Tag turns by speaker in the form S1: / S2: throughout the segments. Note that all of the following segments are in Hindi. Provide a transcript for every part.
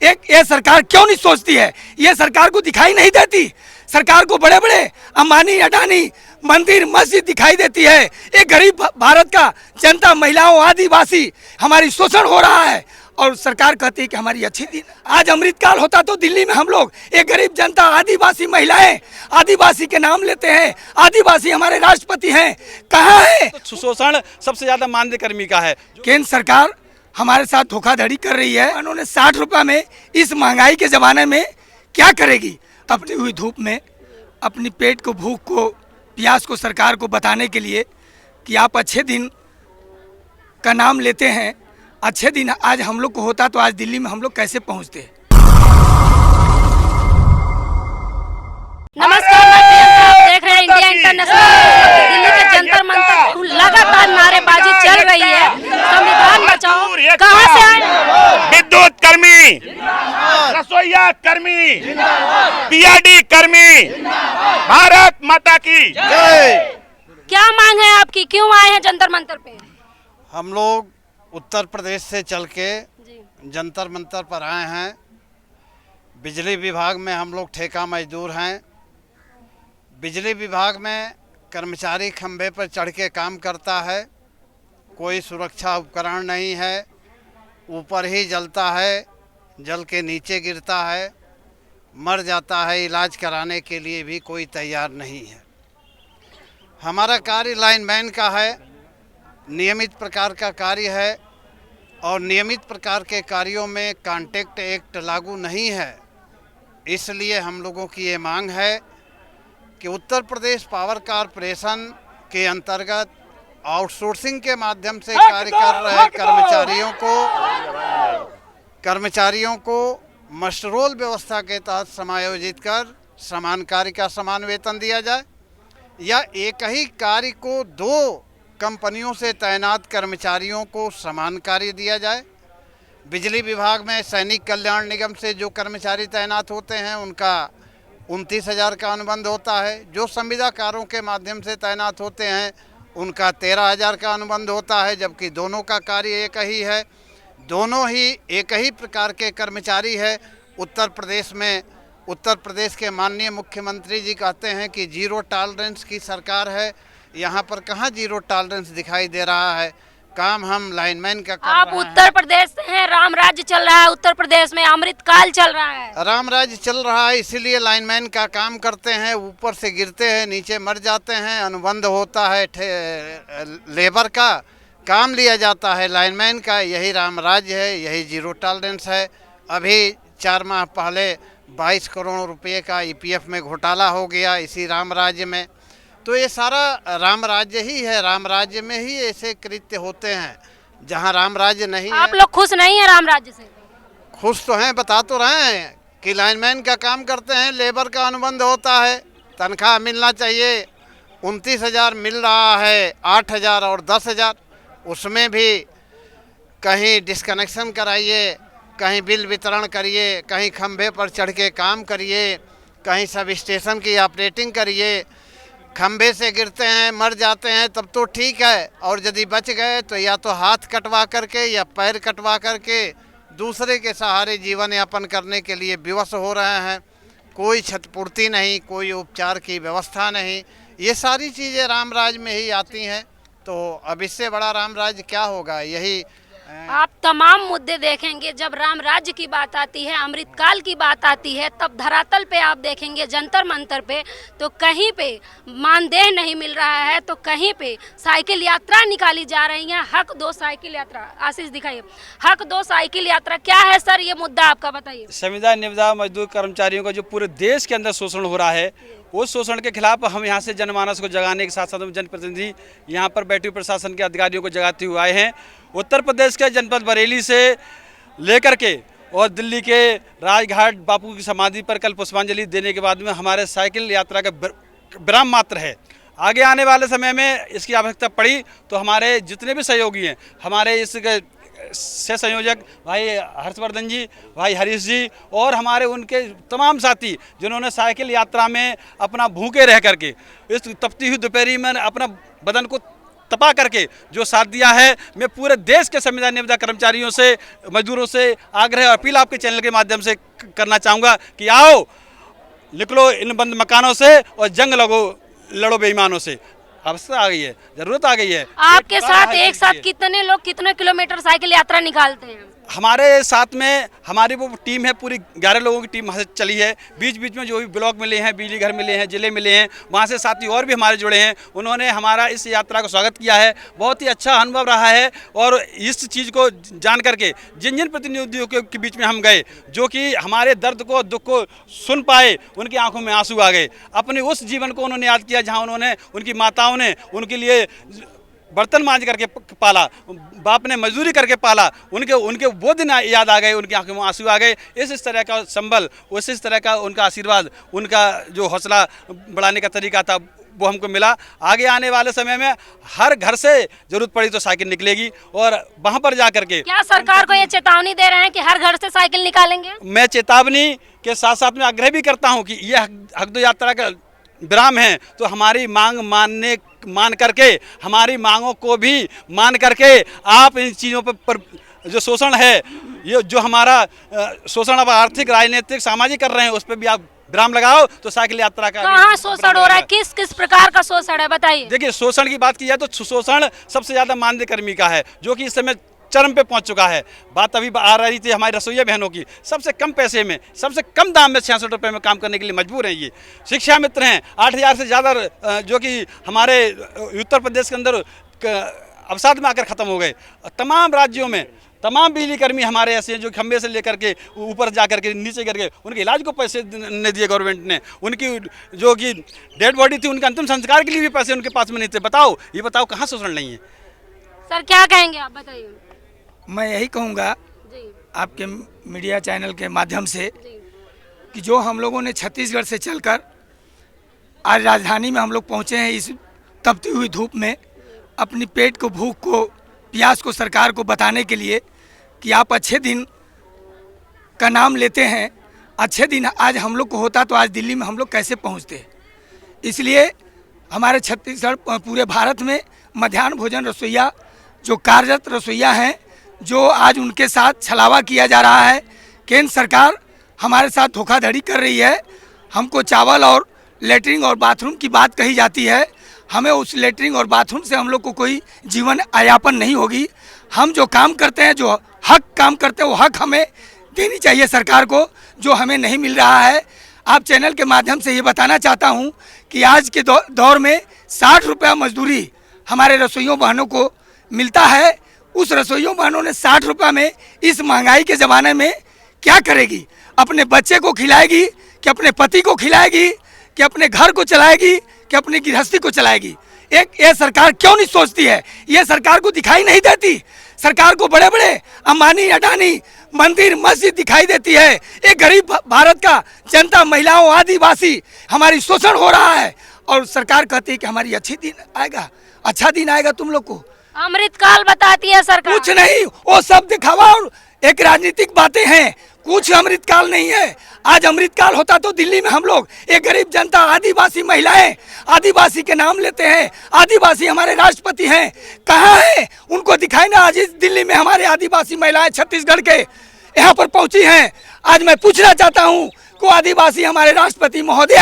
S1: ये सरकार क्यों नहीं सोचती है? ये सरकार को दिखाई नहीं देती? सरकार को बड़े बड़े अंबानी अडानी मंदिर मस्जिद दिखाई देती है। एक गरीब भारत का जनता, महिलाओं, आदिवासी हमारी शोषण हो रहा है और सरकार कहती है कि हमारी अच्छी दिन। आज अमृतकाल होता तो दिल्ली में हम लोग, एक गरीब जनता, आदिवासी महिलाएं, आदिवासी के नाम लेते हैं, आदिवासी हमारे राष्ट्रपति हैं, कहाँ है?
S2: तो शोषण सबसे ज्यादा मानदेय कर्मी का है।
S1: केंद्र सरकार हमारे साथ धोखाधड़ी कर रही है। उन्होंने 60 रुपये में इस महंगाई के ज़माने में क्या करेगी? तपती हुई धूप में अपनी पेट को, भूख को, प्यास को सरकार को बताने के लिए कि आप अच्छे दिन का नाम लेते हैं, अच्छे दिन आज हम लोग को होता तो आज दिल्ली में हम लोग कैसे पहुंचते?
S3: नमस्कार, मैं प्रियंका, आप देख रहे हैं इंडिया इंटरनेशनल। दिल्ली के जंतर मंतर लगातार नारेबाजी चल रही है, संविधान बचाओ। कहाँ से आए?
S4: विद्युत कर्मी, रसोईया कर्मी, पीआरडी कर्मी, भारत माता की जय।
S3: क्या मांग है आपकी? क्यों आए हैं जंतर मंतर पे?
S5: हम लोग उत्तर प्रदेश से चल के जंतर मंतर पर आए हैं। बिजली विभाग में हम लोग ठेका मजदूर हैं। बिजली विभाग में कर्मचारी खंभे पर चढ़ के काम करता है, कोई सुरक्षा उपकरण नहीं है, ऊपर ही जलता है, जल के नीचे गिरता है, मर जाता है। इलाज कराने के लिए भी कोई तैयार नहीं है। हमारा कार्य लाइनमैन का है, नियमित प्रकार का कार्य है और नियमित प्रकार के कार्यों में कॉन्ट्रैक्ट एक्ट लागू नहीं है। इसलिए हम लोगों की ये मांग है कि उत्तर प्रदेश पावर कॉरपोरेशन के अंतर्गत आउटसोर्सिंग के माध्यम से कार्य कर रहे कर्मचारियों को मस्टरोल व्यवस्था के तहत समायोजित कर समान कार्य का समान वेतन दिया जाए, या एक ही कार्य को 2 कंपनियों से तैनात कर्मचारियों को समान कार्य दिया जाए। बिजली विभाग में सैनिक कल्याण निगम से जो कर्मचारी तैनात होते हैं उनका 29,000 का अनुबंध होता है। जो संविदाकारों के माध्यम से तैनात होते हैं उनका 13,000 का अनुबंध होता है, जबकि दोनों का कार्य एक ही है, दोनों ही एक ही प्रकार के कर्मचारी है। उत्तर प्रदेश के माननीय मुख्यमंत्री जी कहते हैं कि जीरो टॉलरेंस की सरकार है। यहाँ पर कहाँ जीरो टॉलरेंस दिखाई दे रहा है? काम हम लाइनमैन का कर
S3: आप
S5: रहे
S3: उत्तर प्रदेश से हैं, राम राज्य चल रहा है उत्तर प्रदेश में, अमृतकाल चल रहा है।
S5: राम राज्य चल रहा है, इसीलिए लाइनमैन का काम करते हैं। ऊपर से गिरते हैं, नीचे मर जाते हैं, अनुबंध होता है, लेबर का काम लिया जाता है लाइनमैन का। यही राम राज्य है, यही जीरो टॉलरेंस है। अभी 4 माह पहले 22 करोड़ रुपए का ईपीएफ में घोटाला हो गया इसी राम राज्य में। तो ये सारा राम राज्य ही है। राम राज्य में ही ऐसे कृत्य होते हैं। जहाँ राम राज्य नहीं
S3: आप लोग खुश नहीं है राम राज्य से?
S5: खुश तो हैं, बता तो रहे हैं कि लाइनमैन का काम करते हैं, लेबर का अनुबंध होता है, तनख्वाह मिलना चाहिए। 29,000 मिल रहा है, 8,000 और 10,000, उसमें भी कहीं डिस्कनेक्शन कराइए, कहीं बिल वितरण करिए, कहीं खंभे पर चढ़ के काम करिए, कहीं सब स्टेशन की ऑपरेटिंग करिए। खंभे से गिरते हैं, मर जाते हैं तब तो ठीक है, और यदि बच गए तो या तो हाथ कटवा करके या पैर कटवा करके दूसरे के सहारे जीवन यापन करने के लिए विवश हो रहे हैं। कोई क्षतिपूर्ति नहीं, कोई उपचार की व्यवस्था नहीं। ये सारी चीज़ें राम राज्य में ही आती हैं। तो अब इससे बड़ा राम राज्य क्या होगा? यही
S3: आप तमाम मुद्दे देखेंगे। जब राम राज्य की बात आती है, अमृतकाल की बात आती है, तब धरातल पे आप देखेंगे जंतर मंतर पे तो कहीं पे मानदेय नहीं मिल रहा है, तो कहीं पे साइकिल यात्रा निकाली जा रही है। हक दो साइकिल यात्रा, आशीष दिखाइए, हक दो साइकिल यात्रा क्या है सर? ये मुद्दा आपका बताइए।
S2: संविदा निविदा मजदूर कर्मचारियों का जो पूरे देश के अंदर शोषण हो रहा है, उस शोषण के खिलाफ हम यहाँ से जनमानस को जगाने के साथ साथ जनप्रतिनिधि यहाँ पर बैठे प्रशासन के अधिकारियों को जगाते हुए आए हैं। उत्तर प्रदेश के जनपद बरेली से लेकर के और दिल्ली के राजघाट बापू की समाधि पर कल पुष्पांजलि देने के बाद में हमारे साइकिल यात्रा का विराम मात्र है। आगे आने वाले समय में इसकी आवश्यकता पड़ी तो हमारे जितने भी सहयोगी हैं, हमारे इस से संयोजक भाई हर्षवर्धन जी, भाई हरीश जी और हमारे उनके तमाम साथी जिन्होंने साइकिल यात्रा में अपना भूखे रह करके इस तपती हुई दोपहरी में अपना बदन को तपा करके जो साथ दिया है। मैं पूरे देश के संविदा निविदा कर्मचारियों से, मजदूरों से आग्रह और अपील आपके चैनल के माध्यम से करना चाहूँगा कि आओ, निकलो इन बंद मकानों से और जंग लड़ो बेईमानों से। अवसर आ गई है, जरूरत आ गई है।
S3: आपके साथ एक साथ कितने लोग कितने किलोमीटर साइकिल यात्रा निकालते हैं?
S2: हमारे साथ में हमारी वो टीम है, पूरी 11 लोगों की टीम वहाँ से चली है। बीच बीच में जो भी ब्लॉक मिले हैं, बिजली घर मिले हैं, जिले मिले हैं, वहाँ से साथी और भी हमारे जुड़े हैं। उन्होंने हमारा इस यात्रा को स्वागत किया है। बहुत ही अच्छा अनुभव रहा है। और इस चीज़ को जान करके जिन जिन प्रतिनिधियों के बीच में हम गए, जो कि हमारे दर्द को, दुख को सुन पाए, उनकी आंखों में आंसू आ गए। अपने उस जीवन को उन्होंने याद किया जहाँ उन्होंने, उनकी माताओं ने उनके लिए बर्तन मांज करके पाला, बाप ने मजदूरी करके पाला। उनके वो दिन याद आ गए, उनकी आंखों में आंसू आ गए। इस तरह का संबल, इस तरह का उनका आशीर्वाद, उनका जो हौसला बढ़ाने का तरीका था, वो हमको मिला। आगे आने वाले समय में हर घर से जरूरत पड़ी तो साइकिल निकलेगी और वहाँ पर जा करके।
S3: क्या सरकार को ये चेतावनी दे रहे हैं कि हर घर से साइकिल निकालेंगे?
S2: मैं चेतावनी के साथ साथ में आग्रह भी करता हूँ कि यह हक दो यात्रा का विराम है, तो हमारी मांग मान करके, हमारी मांगों को भी मान करके आप इन चीज़ों पर जो शोषण है, ये जो हमारा शोषण अब आर्थिक, राजनीतिक, सामाजिक कर रहे हैं, उस पर भी आप विराम लगाओ। तो साइकिल यात्रा का
S3: कहाँ शोषण हो रहा है? किस किस प्रकार का शोषण है, बताइए।
S2: देखिए, शोषण की बात की जाए तो शोषण सबसे ज़्यादा मानदेय कर्मी का है, जो कि इस समय चरम पे पहुंच चुका है। बात अभी आ रही थी हमारी रसोइया बहनों की, सबसे कम पैसे में, सबसे कम दाम में 66 रुपये में काम करने के लिए मजबूर हैं। ये शिक्षा मित्र हैं, 8000 से ज़्यादा जो कि हमारे उत्तर प्रदेश के अंदर अवसाद में आकर ख़त्म हो गए। तमाम राज्यों में तमाम बिजली कर्मी हमारे ऐसे हैं जो खंभे से लेकर के ऊपर जा करके नीचे करके उनके इलाज को पैसे नहीं दिए गवर्नमेंट ने। उनकी जो कि डेड बॉडी थी, उनके अंतिम संस्कार के लिए भी पैसे उनके पास में नहीं थे। बताओ, ये बताओ कहाँ शोषण नहीं है?
S3: सर क्या कहेंगे आप, बताइए।
S1: मैं यही कहूँगा आपके मीडिया चैनल के माध्यम से कि जो हम लोगों ने छत्तीसगढ़ से चलकर आज राजधानी में हम लोग पहुँचे हैं, इस तपती हुई धूप में, अपनी पेट को, भूख को, प्यास को सरकार को बताने के लिए कि आप अच्छे दिन का नाम लेते हैं। अच्छे दिन आज हम लोग को होता तो आज दिल्ली में हम लोग कैसे पहुँचते। इसलिए हमारे छत्तीसगढ़, पूरे भारत में मध्याह्न भोजन रसोइया जो कार्यरत रसोइया हैं, जो आज उनके साथ छलावा किया जा रहा है। केंद्र सरकार हमारे साथ धोखाधड़ी कर रही है। हमको चावल और लेटरिन और बाथरूम की बात कही जाती है। हमें उस लेटरिन और बाथरूम से हम लोग को कोई जीवन यापन नहीं होगी। हम जो काम करते हैं, जो हक काम करते हैं, वो हक हमें देनी चाहिए सरकार को, जो हमें नहीं मिल रहा है। आप चैनल के माध्यम से ये बताना चाहता हूँ कि आज के दौर में 60 रुपया मजदूरी हमारे रसोइयों बहनों को मिलता है। उस रसोइयों बहनों ने 60 रुपये में इस महंगाई के ज़माने में क्या करेगी? अपने बच्चे को खिलाएगी कि अपने पति को खिलाएगी कि अपने घर को चलाएगी कि अपनी गृहस्थी को चलाएगी? ये सरकार क्यों नहीं सोचती है? ये सरकार को दिखाई नहीं देती? सरकार को बड़े बड़े अंबानी, अडानी, मंदिर, मस्जिद दिखाई देती है। एक गरीब भारत का जनता, महिलाओं, आदिवासी, हमारी शोषण हो रहा है और सरकार कहती है कि हमारी अच्छी दिन आएगा, अच्छा दिन आएगा तुम लोग को।
S3: अमृतकाल बताती है सरकार।
S1: कुछ नहीं, वो सब दिखावा और एक राजनीतिक बातें हैं। कुछ अमृतकाल नहीं है। आज अमृतकाल होता तो दिल्ली में हम लोग, एक गरीब जनता, आदिवासी महिलाएं, आदिवासी के नाम लेते हैं, आदिवासी हमारे राष्ट्रपति हैं, कहाँ हैं? उनको दिखाई ना। आज इस दिल्ली में हमारे आदिवासी महिलाएं छत्तीसगढ़ के यहाँ पर पहुँची हैं। आज मैं पूछना चाहता हूँ को आदिवासी हमारे राष्ट्रपति महोदय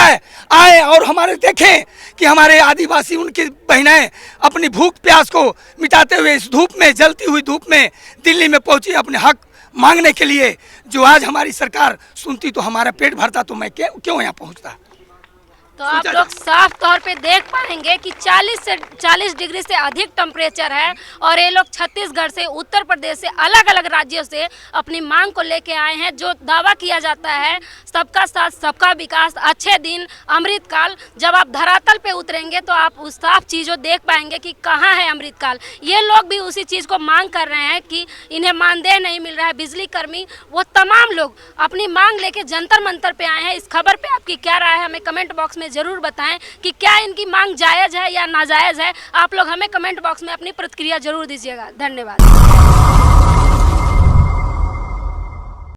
S1: आए और हमारे देखें कि हमारे आदिवासी, उनकी बहनें अपनी भूख प्यास को मिटाते हुए इस धूप में, जलती हुई धूप में दिल्ली में पहुंची अपने हक मांगने के लिए। जो आज हमारी सरकार सुनती तो हमारा पेट भरता, तो मैं क्यों यहाँ पहुँचता।
S3: तो आप लोग साफ तौर पे देख पाएंगे कि 40 डिग्री से अधिक टेम्परेचर है और ये लोग छत्तीसगढ़ से, उत्तर प्रदेश से, अलग अलग राज्यों से अपनी मांग को लेके आए हैं। जो दावा किया जाता है सबका साथ सबका विकास, अच्छे दिन, अमृतकाल, जब आप धरातल पे उतरेंगे तो आप उस साफ चीज़ों देख पाएंगे कि कहाँ है अमृतकाल। ये लोग भी उसी चीज़ को मांग कर रहे हैं कि इन्हें मानदेय नहीं मिल रहा है। बिजली कर्मी, वो तमाम लोग अपनी मांग लेके जंतर मंतर पे आए हैं। इस खबर पे आपकी क्या राय है, हमें कमेंट बॉक्स में जरूर बताएं कि क्या इनकी मांग जायज़ है या नाजायज़ है। आप लोग हमें कमेंट बॉक्स में अपनी प्रतिक्रिया जरूर दीजिएगा। धन्यवाद।